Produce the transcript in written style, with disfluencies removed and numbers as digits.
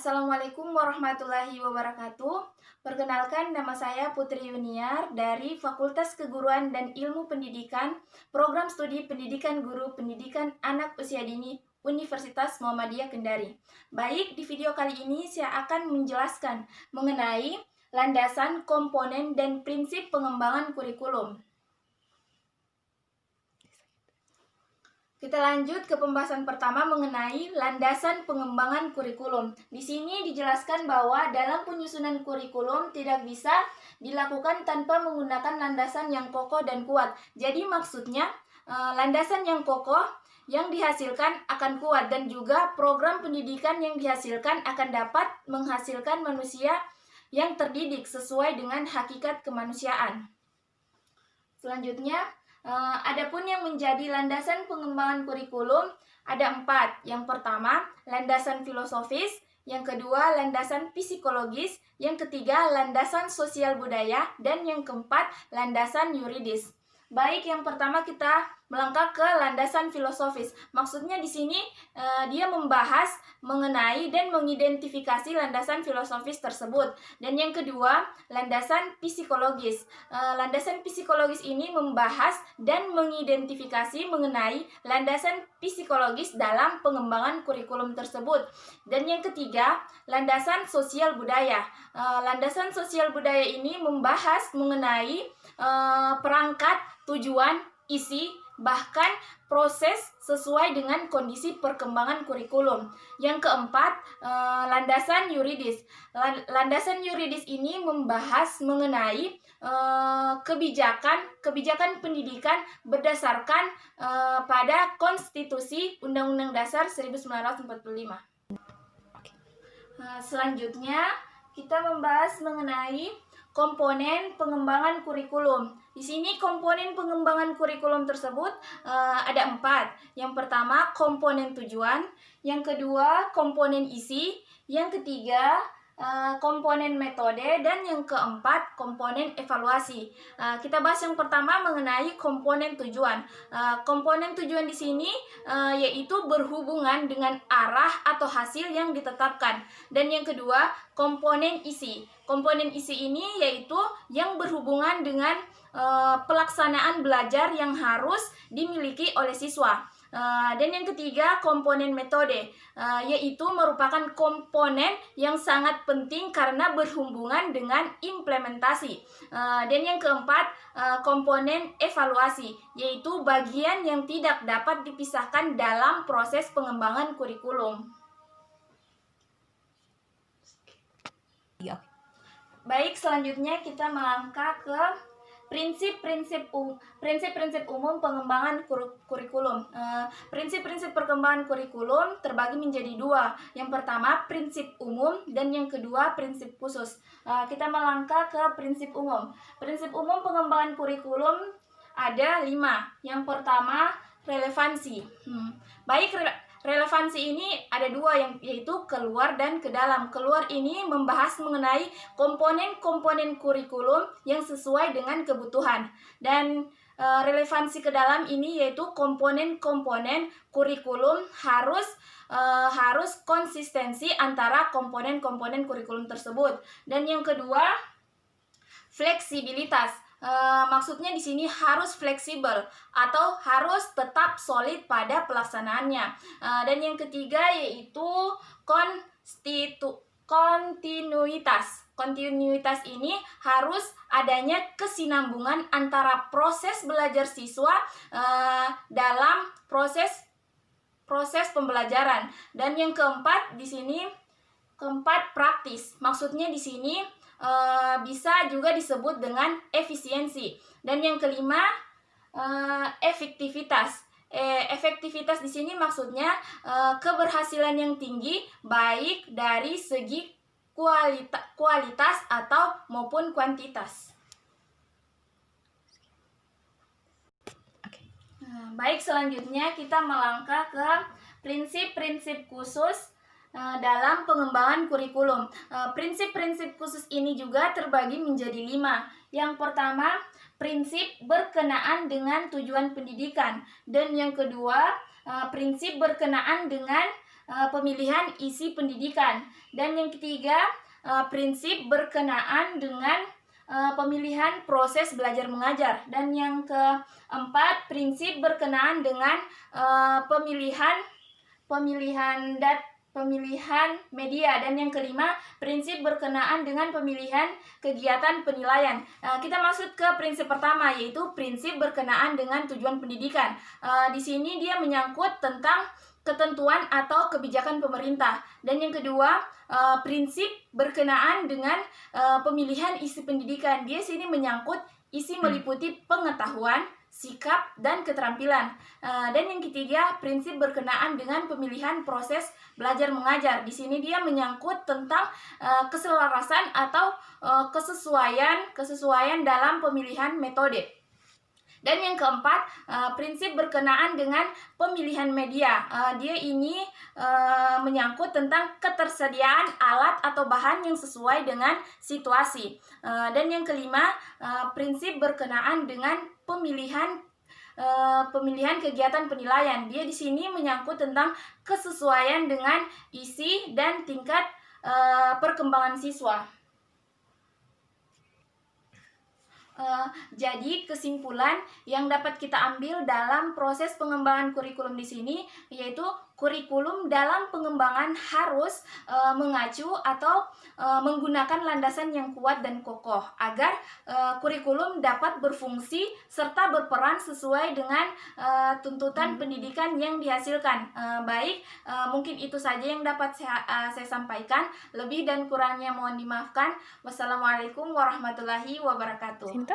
Assalamualaikum warahmatullahi wabarakatuh. Perkenalkan, nama saya Putri Yuniar dari Fakultas Keguruan dan Ilmu Pendidikan, Program Studi Pendidikan Guru Pendidikan Anak Usia Dini Universitas Muhammadiyah Kendari. Baik, di video kali ini saya akan menjelaskan mengenai landasan, komponen, dan prinsip pengembangan kurikulum. Kita lanjut ke pembahasan pertama mengenai landasan pengembangan kurikulum. Di sini dijelaskan bahwa dalam penyusunan kurikulum tidak bisa dilakukan tanpa menggunakan landasan yang kokoh dan kuat. Jadi maksudnya landasan yang kokoh yang dihasilkan akan kuat, dan juga program pendidikan yang dihasilkan akan dapat menghasilkan manusia yang terdidik sesuai dengan hakikat kemanusiaan. Selanjutnya, adapun yang menjadi landasan pengembangan kurikulum ada 4. Yang pertama, landasan filosofis. Yang kedua, landasan psikologis. Yang ketiga, landasan sosial budaya. Dan yang keempat, landasan yuridis. Baik, yang pertama kita melangkah ke landasan filosofis. Maksudnya di sini dia membahas mengenai dan mengidentifikasi landasan filosofis tersebut. Dan yang kedua, landasan psikologis. Landasan psikologis ini membahas dan mengidentifikasi mengenai landasan psikologis dalam pengembangan kurikulum tersebut. Dan yang ketiga, landasan sosial budaya. Landasan sosial budaya ini membahas mengenai perangkat, tujuan, isi, bahkan proses sesuai dengan kondisi perkembangan kurikulum. Yang keempat, landasan yuridis. Landasan yuridis ini membahas mengenai kebijakan pendidikan berdasarkan pada Konstitusi Undang-Undang Dasar 1945. Selanjutnya kita membahas mengenai komponen pengembangan kurikulum. Di sini komponen pengembangan kurikulum tersebut ada 4. Yang pertama, komponen tujuan. Yang kedua, komponen isi. Yang ketiga, komponen metode. Dan yang keempat, komponen evaluasi. Kita bahas yang pertama mengenai komponen tujuan. Komponen tujuan di sini yaitu berhubungan dengan arah atau hasil yang ditetapkan. Dan yang kedua, komponen isi. Komponen isi ini yaitu yang berhubungan dengan pelaksanaan belajar yang harus dimiliki oleh siswa. Dan yang ketiga, komponen metode, yaitu merupakan komponen yang sangat penting karena berhubungan dengan implementasi. Dan yang keempat, komponen evaluasi, yaitu bagian yang tidak dapat dipisahkan dalam proses pengembangan kurikulum. Baik, selanjutnya kita melangkah ke prinsip-prinsip umum pengembangan kurikulum. Prinsip-prinsip perkembangan kurikulum terbagi menjadi 2. Yang pertama, prinsip umum, dan yang kedua, prinsip khusus. Kita melangkah ke prinsip umum. Prinsip umum pengembangan kurikulum ada 5. Yang pertama, relevansi. Baik, relevansi ini ada 2, yaitu keluar dan ke dalam. Keluar ini membahas mengenai komponen-komponen kurikulum yang sesuai dengan kebutuhan. Dan relevansi ke dalam ini yaitu komponen-komponen kurikulum harus konsistensi antara komponen-komponen kurikulum tersebut. Dan yang kedua, fleksibilitas. Maksudnya di sini harus fleksibel atau harus tetap solid pada pelaksanaannya. Dan yang ketiga yaitu kontinuitas. Kontinuitas ini harus adanya kesinambungan antara proses belajar siswa dalam proses pembelajaran. Dan yang keempat di sini praktis. Maksudnya di sini bisa juga disebut dengan efisiensi. Dan yang kelima, efektivitas. Efektivitas di sini maksudnya keberhasilan yang tinggi baik dari segi kualitas atau maupun kuantitas. Baik, selanjutnya kita melangkah ke prinsip-prinsip khusus dalam pengembangan kurikulum. Prinsip-prinsip khusus ini juga terbagi menjadi 5. Yang pertama, prinsip berkenaan dengan tujuan pendidikan. Dan yang kedua, prinsip berkenaan dengan pemilihan isi pendidikan. Dan yang ketiga, prinsip berkenaan dengan pemilihan proses belajar mengajar. Dan yang keempat, prinsip berkenaan dengan pemilihan media. Dan yang kelima, prinsip berkenaan dengan pemilihan kegiatan penilaian. Kita masuk ke prinsip pertama, yaitu prinsip berkenaan dengan tujuan pendidikan. Di sini dia menyangkut tentang ketentuan atau kebijakan pemerintah. Dan yang kedua, prinsip berkenaan dengan pemilihan isi pendidikan. Dia sini menyangkut isi meliputi pengetahuan, sikap, dan keterampilan. Dan yang ketiga, prinsip berkenaan dengan pemilihan proses belajar mengajar. Di sini dia menyangkut tentang keselarasan atau kesesuaian dalam pemilihan metode. Dan yang keempat, prinsip berkenaan dengan pemilihan media. Dia ini menyangkut tentang ketersediaan alat atau bahan yang sesuai dengan situasi. Dan yang kelima, prinsip berkenaan dengan pemilihan kegiatan penilaian. Dia di sini menyangkut tentang kesesuaian dengan isi dan tingkat perkembangan siswa. Jadi kesimpulan yang dapat kita ambil dalam proses pengembangan kurikulum di sini yaitu kurikulum dalam pengembangan harus mengacu atau menggunakan landasan yang kuat dan kokoh agar kurikulum dapat berfungsi serta berperan sesuai dengan tuntutan pendidikan yang dihasilkan. Mungkin itu saja yang dapat saya sampaikan. Lebih dan kurangnya mohon dimaafkan. Wassalamualaikum warahmatullahi wabarakatuh.